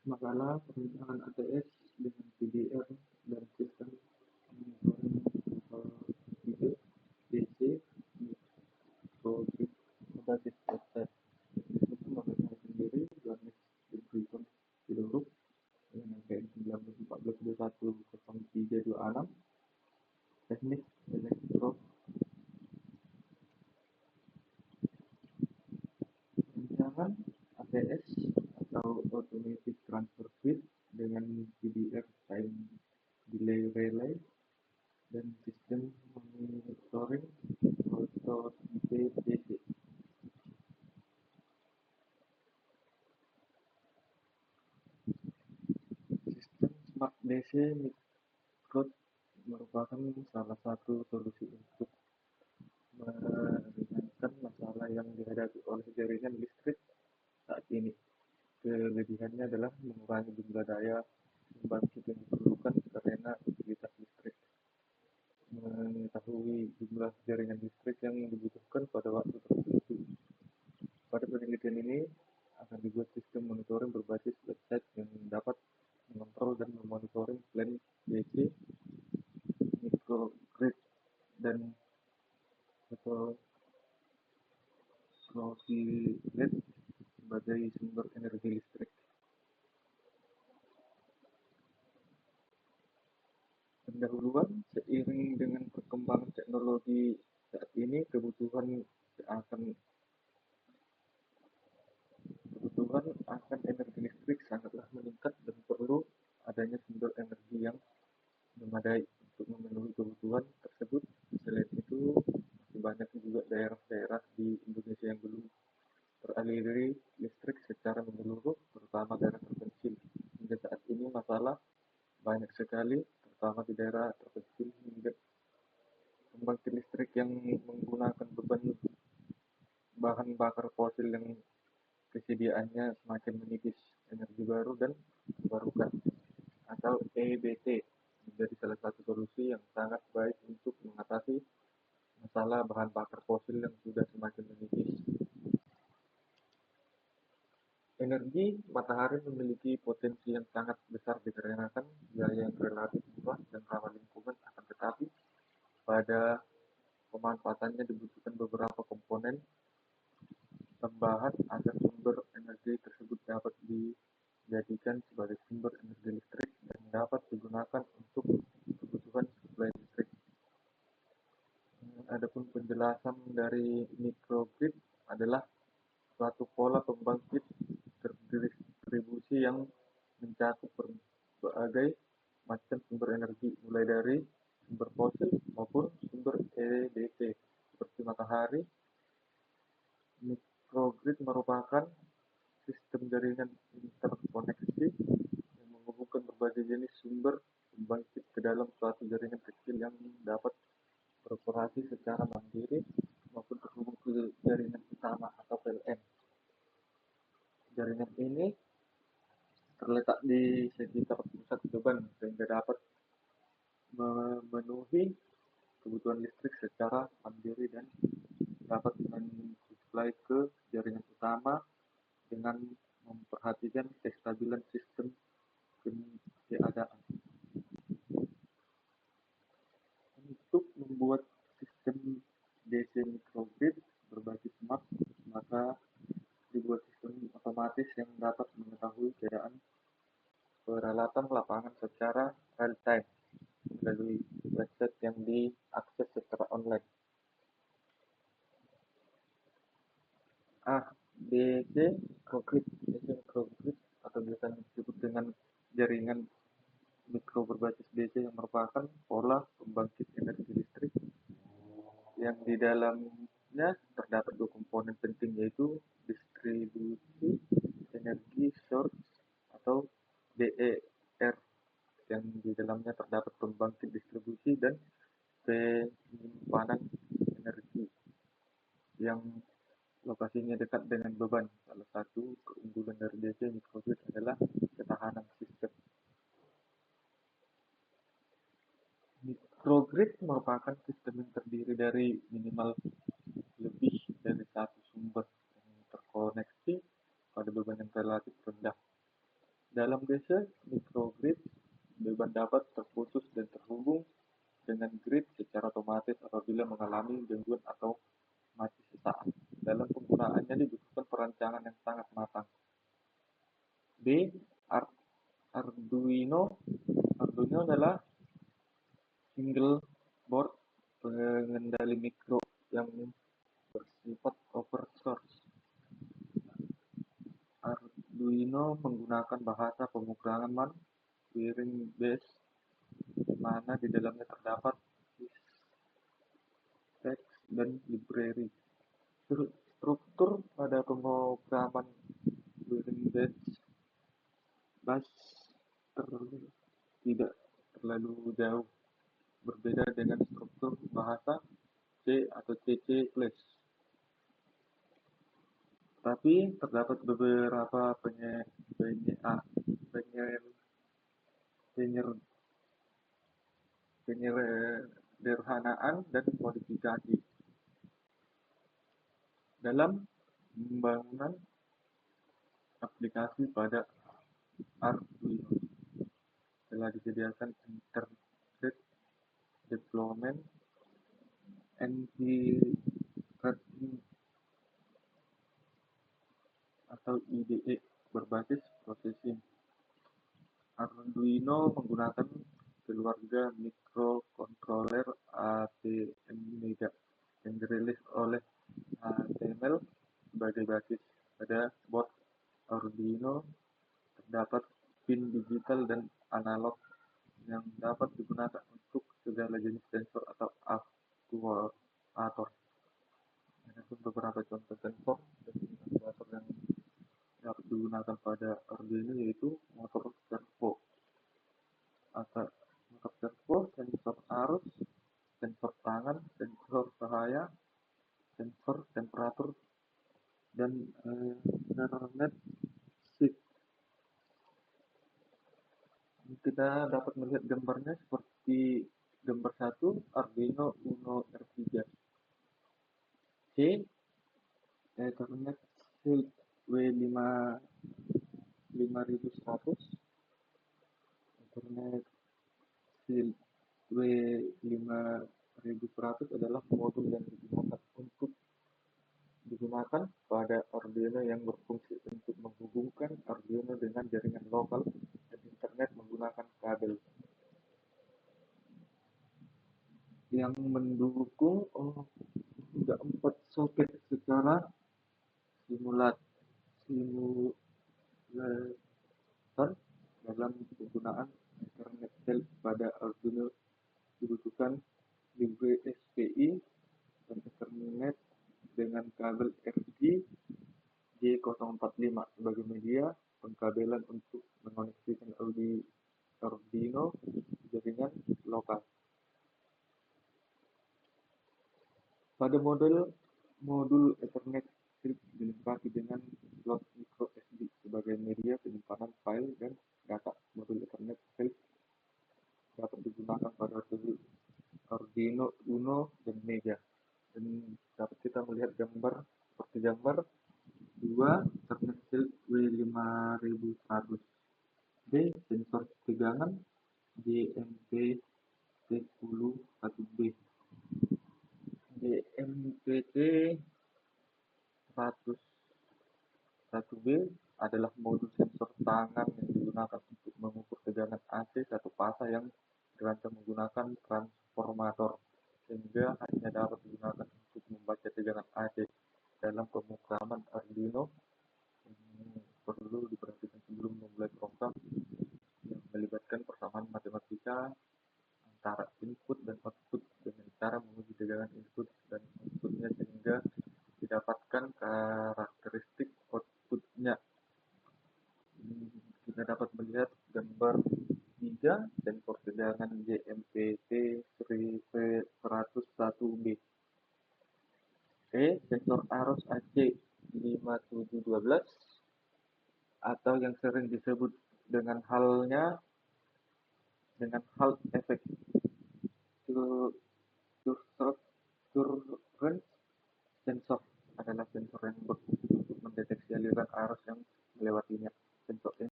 Masalah perencanaan ATS dengan PDR dan sistem monitoring berupa ide, DC, microgrid berbasis website. Mekanisme pembangunannya sendiri Johannes Dibryson Sidorup dengan NPM 1914210326 teknik elektro perencanaan ATS atau Automatic Transfer Switch dengan PDR time delay relay dan sistem monitoring atau IPDC. Sistem Smart DC Microgrid merupakan salah satu solusi untuk meringankan masalah yang dihadapi oleh jaringan listrik saat ini. Kelebihannya adalah mengurangi jumlah daya pembangkit yang diperlukan karena utilitas listrik. Mengetahui jumlah jaringan listrik yang dibutuhkan pada waktu tertentu. Pada penelitian ini akan dibuat sistem monitoring berbasis website yang dapat mengontrol dan memonitoring plan DC, microgrid, dan Rosilet sebagai sumber energi listrik. Pendahuluan seiring dengan perkembangan teknologi saat ini, kebutuhan akan energi listrik sangatlah meningkat dan perlu adanya sumber energi yang memadai untuk memenuhi kebutuhan tersebut. Selain itu, masih banyak juga daerah-daerah di Indonesia yang belum teraliri listrik secara menyeluruh, terutama daerah terpencil. Hingga saat ini masalah banyak sekali, terutama di daerah terpencil, hingga pembangkit listrik yang menggunakan beban bahan bakar fosil yang kesediaannya semakin menipis. Energi baru dan terbarukan atau EBT menjadi salah satu solusi yang sangat baik untuk mengatasi masalah bahan bakar fosil yang sudah semakin menipis. Energi matahari memiliki potensi yang sangat besar dikarenakan biaya yang relatif murah dan ramah lingkungan, akan tetapi pada pemanfaatannya dibutuhkan beberapa komponen tambahan agar sumber energi tersebut dapat dijadikan sebagai sumber energi listrik dan dapat digunakan untuk kebutuhan suplai listrik. Adapun penjelasan dari microgrid adalah suatu pola pembangkit terdistribusi yang mencakup berbagai macam sumber energi, mulai dari sumber fosil maupun sumber EBT seperti matahari. Microgrid merupakan sistem jaringan interkoneksi yang menghubungkan berbagai jenis sumber pembangkit ke dalam suatu jaringan kecil yang dapat beroperasi secara mandiri maupun terhubung ke jaringan utama atau PLN. Jaringan ini terletak di sekitar pusat beban sehingga dapat memenuhi kebutuhan listrik secara mandiri dan dapat mensuplai ke jaringan utama dengan memperhatikan kestabilan sistem keadaan. Untuk membuat sistem DC microgrid berbasis smart, maka dibuat sistem otomatis yang dapat mengetahui keadaan peralatan lapangan secara real time melalui website yang diakses secara online. DC microgrid atau biasanya disebut dengan jaringan mikro berbasis DC yang merupakan pola pembangkit energi listrik yang di dalamnya terdapat dua komponen penting, yaitu distribusi energi source atau DER yang di dalamnya terdapat pembangkit distribusi dan penyimpanan energi yang lokasinya dekat dengan beban. Salah satu keunggulan dari DC microgrid adalah ketahanan sistem. Microgrid merupakan sistem yang terdiri dari minimal lebih dari satu sumber yang terkoneksi pada beban yang relatif rendah. Dalam DC microgrid, beban dapat terputus dan terhubung dengan grid secara otomatis apabila mengalami gangguan atau mati sesaat. Dalam penggunaannya dibutuhkan perencanaan yang sangat matang. B. Arduino. Arduino adalah single board pengendali mikro yang bersifat open source. Arduino menggunakan bahasa pemrograman Turing Base, di mana di dalamnya terdapat syntax dan library. Struktur pada pemrograman Turing Base tidak terlalu jauh berbeda dengan struktur bahasa C atau C++. Tapi terdapat beberapa penyederhanaan dan modifikasi dalam pembangunan aplikasi pada Arduino. Telah disediakan Integrated Deployment Environment atau IDE berbasis processing. Arduino menggunakan keluarga microcontroller ATmega yang dirilis oleh Atmel sebagai basis. Pada board Arduino terdapat pin digital dan analog yang dapat digunakan untuk segala jenis sensor atau aktuator. Ada beberapa contoh sensor dan aktuator yang dapat digunakan pada Arduino yaitu motor servo, sensor arus, sensor tangan, sensor cahaya, sensor temperatur, dan Ethernet switch. Kita dapat melihat gambarnya seperti gambar 1 Arduino Uno R3. C. Ethernet switch W5100. Ethernet switch W5100 adalah modul yang digunakan pada Arduino yang berfungsi untuk menghubungkan Arduino dengan jaringan lokal dan internet menggunakan kabel yang mendukung hingga 4 soket secara simultan. Dalam penggunaan Ethernet Cell pada Arduino dibutuhkan library SPI dan Ethernet dengan kabel RJ045 sebagai media pengkabelan untuk mengoneksikan Arduino jaringan lokal. Pada modul Ethernet strip dilengkapi dengan slot micro SD sebagai media penyimpanan file dan data. Modul Ethernet strip dapat digunakan pada Arduino Uno dan Mega. Dan dapat kita melihat seperti gambar 2 Ethernet cell W5100. B. Sensor tegangan JMP-T10-1B. JMPT-101B adalah modul sensor tangan yang digunakan untuk mengukur tegangan AC satu fasa yang dirancang menggunakan transformator, sehingga hanya dapat digunakan untuk membaca tegangan AC. Dalam pemrograman Arduino, perlu diperhatikan sebelum memulai program yang melibatkan persamaan matematika antara input dan output dengan cara menguji tegangan input dan outputnya sehingga didapatkan karakteristik outputnya. Kita dapat melihat gambar 3 sensor tegangan JMPT-101B. Sensor arus AC5712 atau yang sering disebut dengan Hall effect. Current sensor adalah sensor yang berfungsi untuk mendeteksi aliran arus yang melewatinya. Sensor